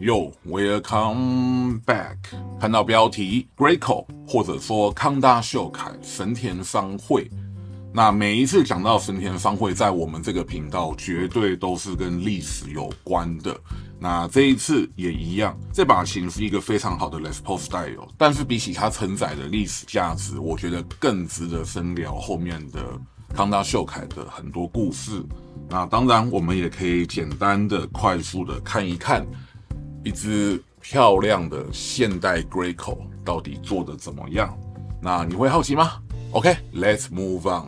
Yo, welcome back。看到标题 Greco 或者说康大秀凯神田商会，那每一次讲到神田商会，在我们这个频道绝对都是跟历史有关的。那这一次也一样，这把琴是一个非常好的 Les Paul Style， 但是比起它承载的历史价值，我觉得更值得深聊后面的康大秀凯的很多故事。那当然，我们也可以简单的、快速的看一看一支漂亮的现代 Greco 到底做得怎么样。那你会好奇吗？ OK，let's move on。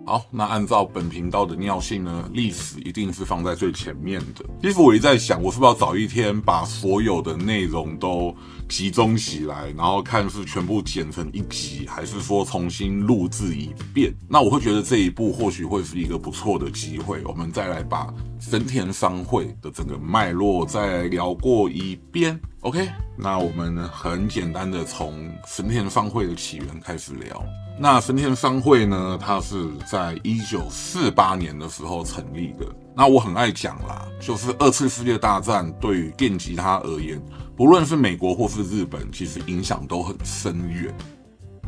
好，那按照本频道的尿性呢，历史一定是放在最前面的。其实我一直在想，我是不是要早一天把所有的内容都集中起来，然后看是全部剪成一集，还是说重新录制一遍？那我会觉得这一步或许会是一个不错的机会，我们再来把神田商会的整个脉络再聊过一遍。OK， 那我们呢很简单的从神田商会的起源开始聊。那神田商会呢，它是在1948年的时候成立的。那我很爱讲啦，就是二次世界大战对于电吉他而言，不论是美国或是日本，其实影响都很深远。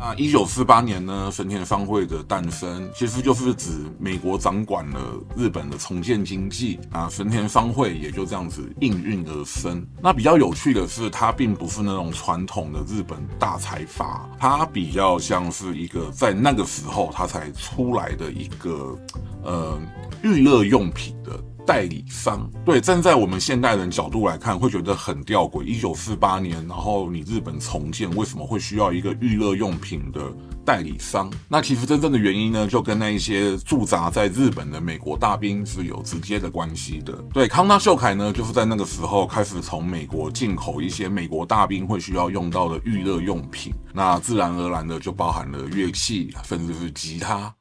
那1948年呢，神田商会的诞生，其实就是指美国掌管了日本的重建经济，那神田商会也就这样子应运而生。那比较有趣的是，它并不是那种传统的日本大财阀，它比较像是一个在那个时候它才出来的一个娱乐用品的代理商。对，站在我们现代人角度来看，会觉得很吊诡。1948年，然后你日本重建，为什么会需要一个娱乐用品的代理商？那其实真正的原因呢，就跟那一些驻扎在日本的美国大兵是有直接的关系的。对，康大秀凯呢，就是在那个时候开始从美国进口一些美国大兵会需要用到的娱乐用品，那自然而然的就包含了乐器，甚至是吉他。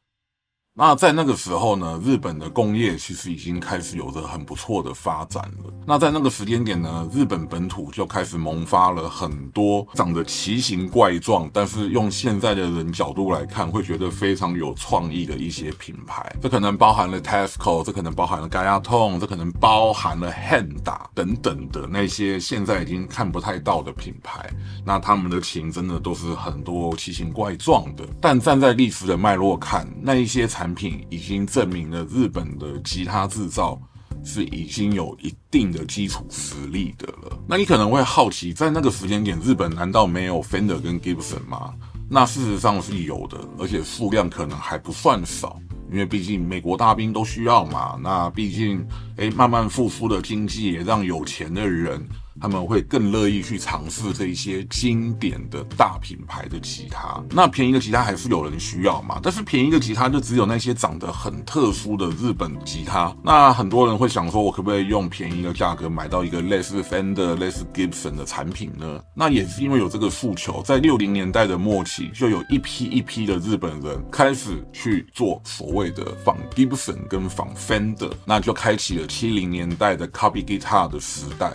那在那个时候呢，日本的工业其实已经开始有着很不错的发展了。那在那个时间点呢，日本本土就开始萌发了很多长得奇形怪状，但是用现在的人角度来看，会觉得非常有创意的一些品牌。这可能包含了 Tesco， 这可能包含了 Gayaton， 这可能包含了 Honda 等等的那些现在已经看不太到的品牌。那他们的琴真的都是很多奇形怪状的，但站在历史的脉络看，那一些产品已经证明了日本的吉他制造是已经有一定的基础实力的了。那你可能会好奇，在那个时间点，日本难道没有 Fender 跟 Gibson 吗？那事实上是有的，而且数量可能还不算少。因为毕竟美国大兵都需要嘛，那毕竟慢慢复苏的经济也让有钱的人他们会更乐意去尝试这一些经典的大品牌的吉他。那便宜的吉他还是有人需要嘛，但是便宜的吉他就只有那些长得很特殊的日本吉他。那很多人会想说，我可不可以用便宜的价格买到一个类似 Fender 类似 Gibson 的产品呢？那也是因为有这个诉求，在60年代的末期，就有一批一批的日本人开始去做所谓的仿 Gibson 跟仿 Fender， 那就开启了70年代的 Copy Guitar 的时代。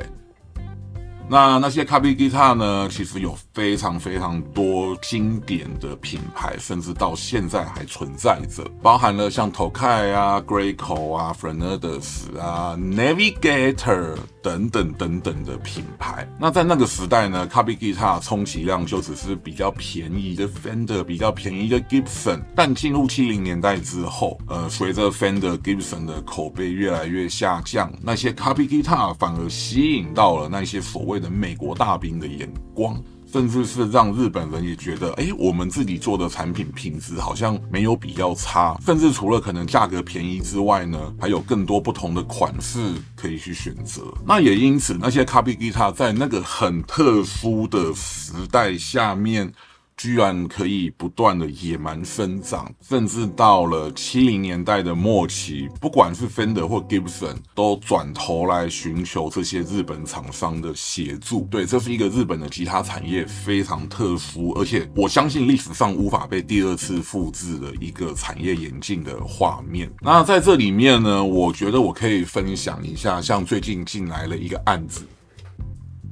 那些 Copy Guitar 呢，其实有非常非常多经典的品牌，甚至到现在还存在着，包含了像 Tokai 啊、Greco 啊、Fernandez 啊、Navigator 等等等等的品牌。那在那个时代呢， Copy Guitar 充其量就只是比较便宜的 Fender， 比较便宜的 Gibson。但进入70年代之后，随着 Fender Gibson 的口碑越来越下降，那些 Copy Guitar 反而吸引到了那些所谓的美国大兵的眼光，甚至是让日本人也觉得，我们自己做的产品品质好像没有比较差，甚至除了可能价格便宜之外呢，还有更多不同的款式可以去选择。那也因此，那些 Copy Guitar 在那个很特殊的时代下面，居然可以不断的野蛮生长，甚至到了70年代的末期，不管是 Fender 或 Gibson 都转头来寻求这些日本厂商的协助。对，这是一个日本的吉他产业非常特殊，而且我相信历史上无法被第二次复制的一个产业演进的画面。那在这里面呢，我觉得我可以分享一下，像最近进来了一个案子，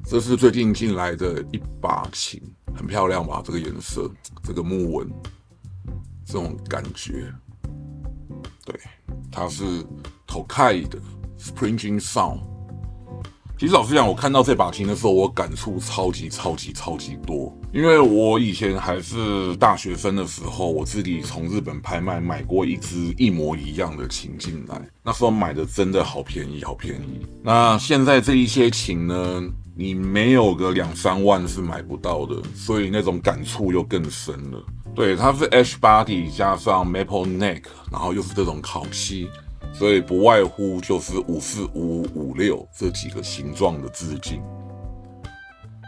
这是最近进来的一把琴，很漂亮吧？这个颜色，这个木纹，这种感觉，对，它是 Tokai 的 Springing Sound。其实老实讲，我看到这把琴的时候，我感触超级多。因为我以前还是大学生的时候，我自己从日本拍卖买过一支一模一样的琴进来，那时候买的真的好便宜。那现在这一些琴呢，你没有个2-3万是买不到的，所以那种感触又更深了。对，它是 H body 加上 Maple neck， 然后又是这种烤漆。所以不外乎就是545556这几个形状的字镜。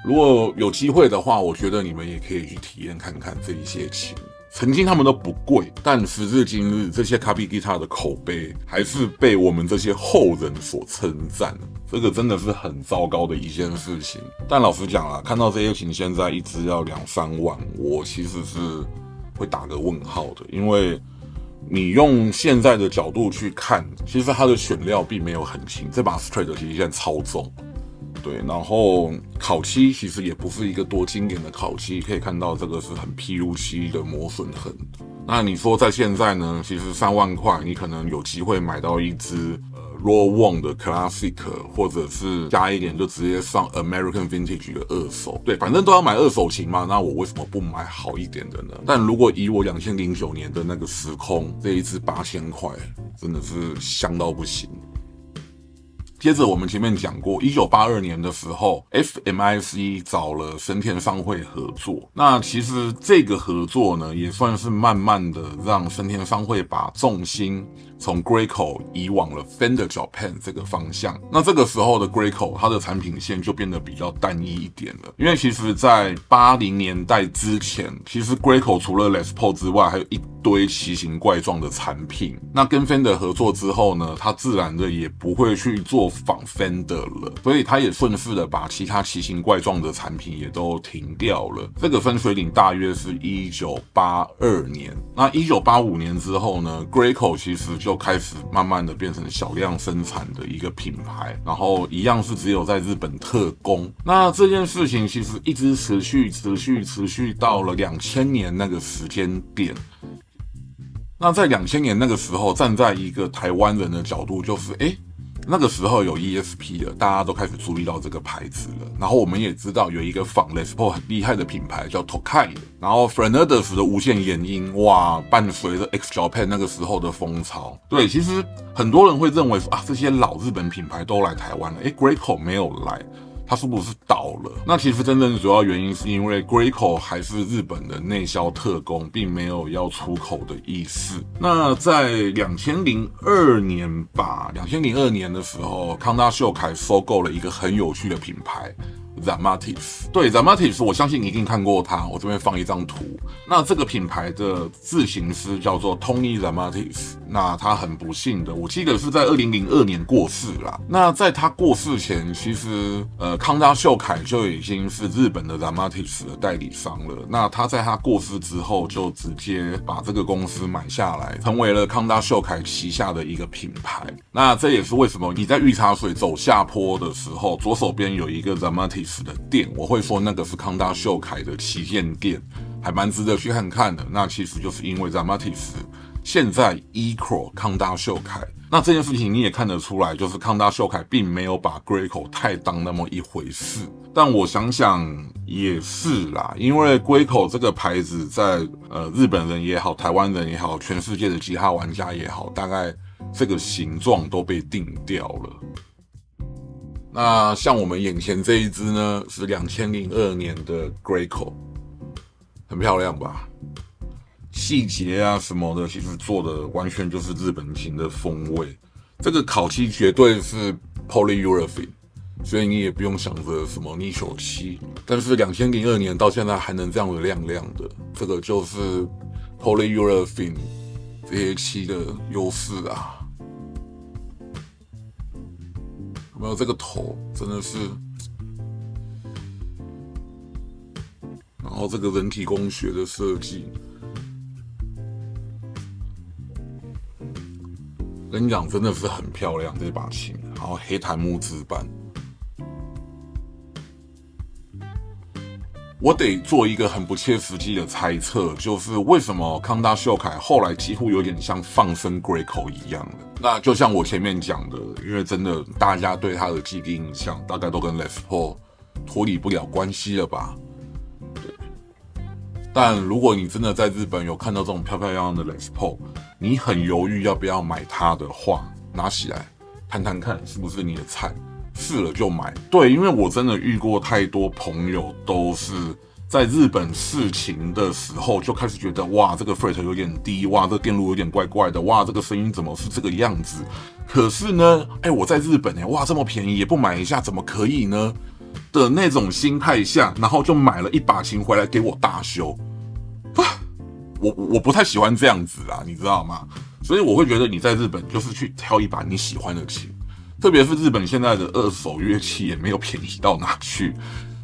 如果有机会的话，我觉得你们也可以去体验看看这一些琴。曾经他们都不贵，但时至今日，这些卡比吉他的口碑还是被我们这些后人所称赞。这个真的是很糟糕的一件事情。但老实讲啊，看到这些琴现在一支要2-3万，我其实是会打个问号的，因为你用现在的角度去看，其实它的选料并没有很轻，这把 Straight 其实现在超重，对，然后烤漆其实也不是一个多经典的烤漆，可以看到这个是很 PU7 的磨损痕。那你说在现在呢，其实3万块你可能有机会买到一支Raw One 的 Classic， 或者是加一点就直接上 American Vintage 的二手，对，反正都要买二手琴嘛，那我为什么不买好一点的呢？但如果以我2009年的那个时空，这一支8000块，真的是香到不行。接着我们前面讲过，1982年的时候 ，FMIC 找了森田商会合作。那其实这个合作呢，也算是慢慢的让森田商会把重心从 Graco 移往了 Fender Japan 这个方向。那这个时候的 Graco 它的产品线就变得比较单一一点了，因为其实在80年代之前，其实 Graco 除了 Les Paul 之外，还有一堆奇形怪状的产品。那跟 Fender 合作之后呢，它自然的也不会去做仿 Fender 了，所以它也顺势的把其他奇形怪状的产品也都停掉了。这个分水岭大约是1982年。那1985年之后呢 ，Graco 其实就开始慢慢的变成小量生产的一个品牌，然后一样是只有在日本特供。那这件事情其实一直持续到了2000年那个时间点。那在2000年那个时候，站在一个台湾人的角度，就是那个时候有 ESP 了，大家都开始注意到这个牌子了。然后我们也知道有一个仿 Les Paul 很厉害的品牌叫 Tokai， 然后 Fernandez 的无线延音，哇，伴随着 X Japan 那个时候的风潮。对，其实很多人会认为说这些老日本品牌都来台湾了，Graco 没有来。它是不是倒了？那其实真正主要原因是因为 Graco 还是日本的内销特供，并没有要出口的意思。那在2002年吧，2002年的时候，康大秀凯收购了一个很有趣的品牌。Zamatis， 对 Zamatis， 我相信你一定看过它。我这边放一张图。那这个品牌的制琴师叫做 Tony Zamatis， 那他很不幸的，我记得是在2002年过世啦。那在他过世前，其实康大秀凯就已经是日本的 Zamatis 的代理商了。那他在他过世之后，就直接把这个公司买下来，成为了康大秀凯旗下的一个品牌。那这也是为什么你在御茶水走下坡的时候，左手边有一个 Zamatis的店，我会说那个是康大秀凯的旗舰店，还蛮值得去看看的。那其实就是因为 Zamatis 现在 Ecro 康大秀凯，那这件事情你也看得出来，就是康大秀凯并没有把 Graco 太当那么一回事。但我想想也是啦，因为 Graco 这个牌子在日本人也好，台湾人也好，全世界的吉他玩家也好，大概这个形状都被定掉了。那像我们眼前这一支呢，是2002年的 Graco， 很漂亮吧？细节啊什么的，其实做的完全就是日本琴的风味。这个烤漆绝对是 Polyurethane， 所以你也不用想着什么逆手漆。但是2002年到现在还能这样的亮亮的，这个就是 Polyurethane 这些漆的优势啊。有没有这个头真的是，然后这个人体工学的设计，跟你讲真的是很漂亮这把琴，然后黑檀木质板。我得做一个很不切实际的猜测，就是为什么康大秀凯后来几乎有点像放生 Graco 一样了。那就像我前面讲的，因为真的大家对它的既定印象，大概都跟 Les Paul 脱离不了关系了吧？对。但如果你真的在日本有看到这种漂漂亮亮的 Les Paul， 你很犹豫要不要买它的话，拿起来谈谈看是不是你的菜，试了就买。对，因为我真的遇过太多朋友都是在日本试琴的时候就开始觉得，哇，这个 fret 有点低，哇，这个电路有点怪怪的，哇，这个声音怎么是这个样子？可是呢，我在日本哇，这么便宜也不买一下怎么可以呢？的那种心态下，然后就买了一把琴回来给我大修。我不太喜欢这样子啊，你知道吗？所以我会觉得你在日本就是去挑一把你喜欢的琴，特别是日本现在的二手乐器也没有便宜到哪去，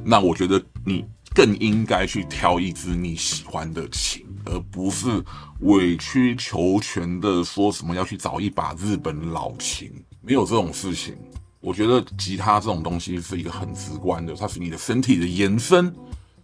那我觉得你更应该去挑一支你喜欢的琴，而不是委曲求全的说什么要去找一把日本老琴，没有这种事情。我觉得吉他这种东西是一个很直观的，它是你的身体的延伸，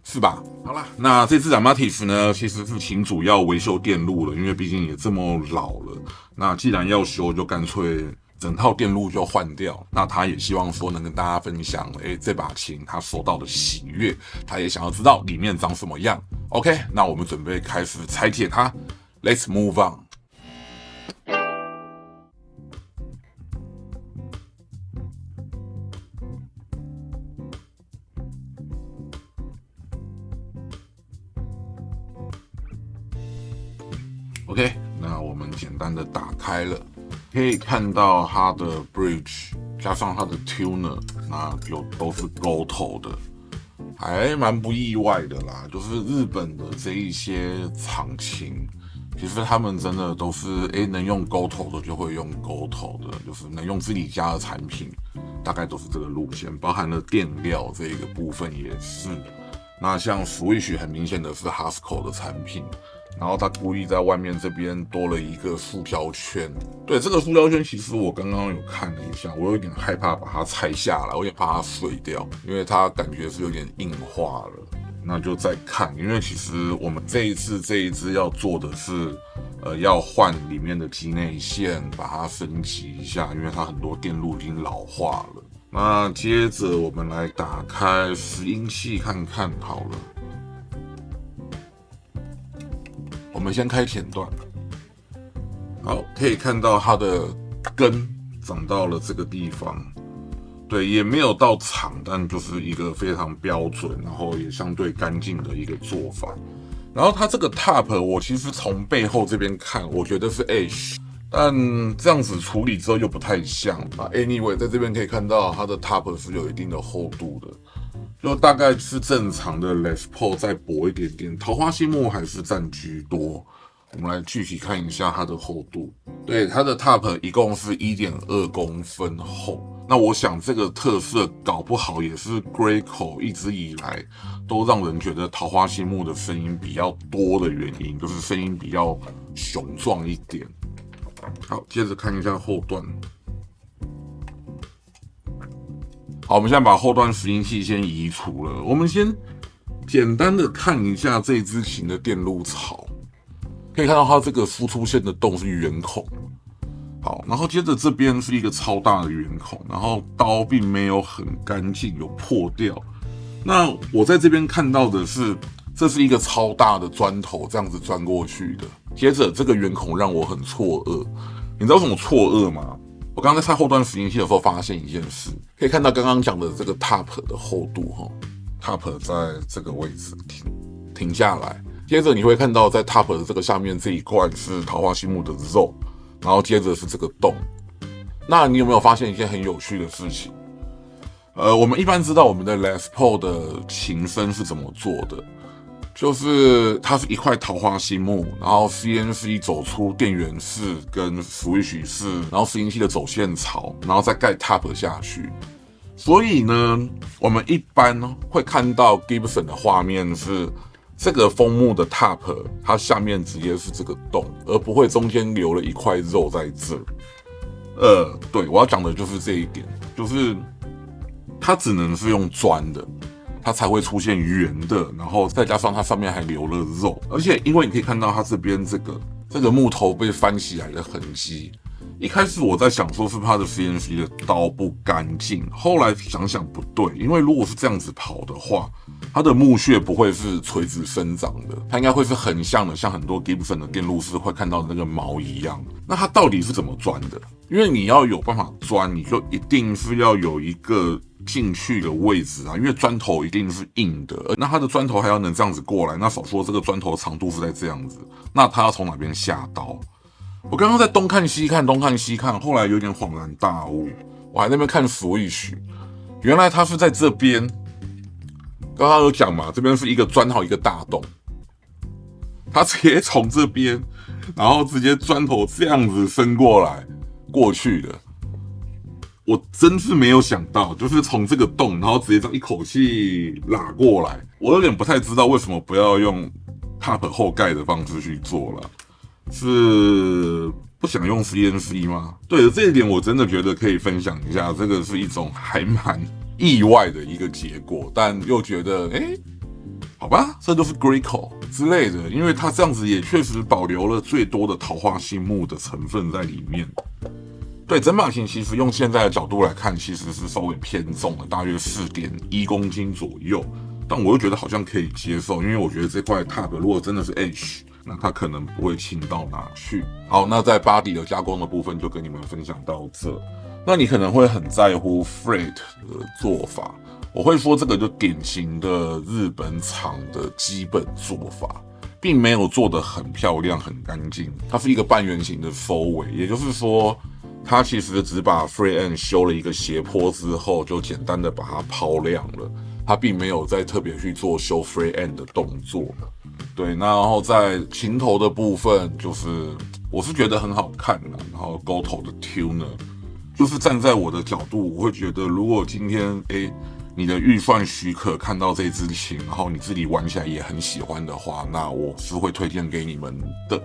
是吧？好啦，那这支 Amatis 呢，其实是琴主要维修电路了，因为毕竟也这么老了，那既然要修，就干脆整套电路就换掉。那他也希望说能跟大家分享，这把琴他收到的喜悦，他也想要知道里面长什么样。OK， 那我们准备开始拆解它 ，Let's move on。OK， 那我们简单的打开了，可以看到它的 bridge 加上它的 tuner， 那都是勾头的，还蛮不意外的啦。就是日本的这一些厂琴，其实他们真的都是能用勾头的就会用勾头的，就是能用自己家的产品，大概都是这个路线，包含了垫料这一个部分也是。那像 Switch 很明显的是 Hasco 的产品。然后他故意在外面这边多了一个塑胶圈，对，这个塑胶圈其实我刚刚有看了一下，我有点害怕把它拆下来，我有点怕它碎掉，因为它感觉是有点硬化了。那就再看，因为其实我们这一支要做的是，要换里面的机内线，把它升级一下，因为它很多电路已经老化了。那接着我们来打开拾音器看看好了。我们先开前段，好，可以看到它的根长到了这个地方，对，也没有到长，但就是一个非常标准，然后也相对干净的一个做法。然后它这个 top， 我其实从背后这边看，我觉得是 H， 但这样子处理之后又不太像啊。Anyway， 在这边可以看到它的 top 是有一定的厚度的。就大概是正常的 Les Paul 再薄一点点，桃花心木还是占居多。我们来具体看一下它的厚度，对，它的 top 一共是 1.2 公分厚。那我想这个特色搞不好也是 Greyco 一直以来都让人觉得桃花心木的声音比较多的原因，就是声音比较雄壮一点。好，接着看一下后段。好，我们现在把后段拾音器先移除了。我们先简单的看一下这支琴的电路槽，可以看到它这个输出线的洞是圆孔。好，然后接着这边是一个超大的圆孔，然后刀并没有很干净，有破掉。那我在这边看到的是，这是一个超大的砖头这样子钻过去的。接着这个圆孔让我很错愕，你知道什么错愕吗？我刚刚在拆后段拾音器的时候发现一件事，可以看到刚刚讲的这个 top 的厚度，top 在这个位置停下来，接着你会看到在 top 的这个下面这一块是桃花心木的肉，然后接着是这个洞。那你有没有发现一件很有趣的事情？我们一般知道我们的 Les Paul 的琴身是怎么做的，就是它是一块桃花心木，然后 CNC 走出电源室跟 switch 室，然后拾音器的走线槽，然后再盖 top 下去。所以呢，我们一般会看到 Gibson 的画面是这个枫木的 top， 它下面直接是这个洞，而不会中间留了一块肉在这。对，我要讲的就是这一点，就是它只能是用钻的。它才会出现圆的，然后再加上它上面还留了肉，而且因为你可以看到它这边这个木头被翻起来的痕迹，一开始我在想说是他的 CNC 的刀不干净，后来想想不对，因为如果是这样子跑的话，它的木屑不会是垂直生长的，它应该会是横向的，像很多 Gibson 的电路师会看到的那个毛一样。那它到底是怎么钻的？因为你要有办法钻，你就一定是要有一个进去的位置啊，因为砖头一定是硬的，那它的砖头还要能这样子过来，那少说这个砖头长度是在这样子，那它要从哪边下刀？我刚刚在东看西看，后来有点恍然大悟，我还在那边看 Switch， 原来它是在这边。刚刚有讲嘛，这边是一个砖头一个大洞，它直接从这边，然后直接砖头这样子伸过去的。我真是没有想到，就是从这个洞，然后直接这样一口气拉过来。我有点不太知道为什么不要用 top 后盖的方式去做了。是不想用 CNC 吗？对，这一点我真的觉得可以分享一下，这个是一种还蛮意外的一个结果，但又觉得好吧，这就是 Graco 之类的，因为它这样子也确实保留了最多的桃花心木的成分在里面。对，整把琴其实用现在的角度来看，其实是稍微偏重的，大约4.1公斤左右，但我又觉得好像可以接受，因为我觉得这块 top 如果真的是 H，那它可能不会轻到哪去。好，那在body的加工的部分就跟你们分享到这。那你可能会很在乎 freight 的做法，我会说这个就典型的日本厂的基本做法，并没有做得很漂亮很干净，它是一个半圆形的收尾，也就是说它其实只把 free end 修了一个斜坡之后，就简单的把它抛亮了，它并没有再特别去做修 free end 的动作。对，然后在琴头的部分，就是我是觉得很好看啦，然后勾头的 tuner， 就是站在我的角度，我会觉得如果今天你的预算许可看到这支琴，然后你自己玩起来也很喜欢的话，那我是会推荐给你们的。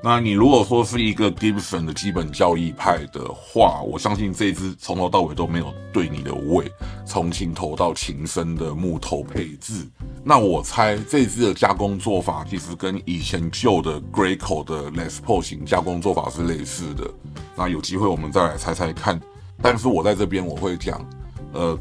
那你如果说是一个 Gibson 的基本教义派的话，我相信这一支从头到尾都没有对你的胃，从琴头到琴身的木头配置。那我猜这一支的加工做法其实跟以前旧的 Graco 的 Les Paul 型加工做法是类似的。那有机会我们再来猜猜看。但是我在这边我会讲，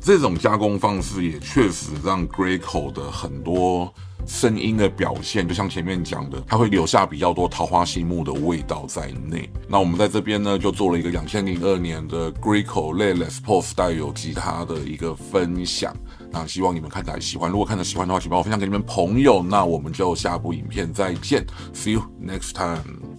这种加工方式也确实让 Graco 的很多声音的表现，就像前面讲的，它会留下比较多桃花心木的味道在内。那我们在这边呢，就做了一个2002年的 Graco 类 Les Paul 带有吉他的一个分享。那希望你们看起来喜欢，如果看着喜欢的话，请帮我分享给你们朋友。那我们就下部影片再见 ，See you next time。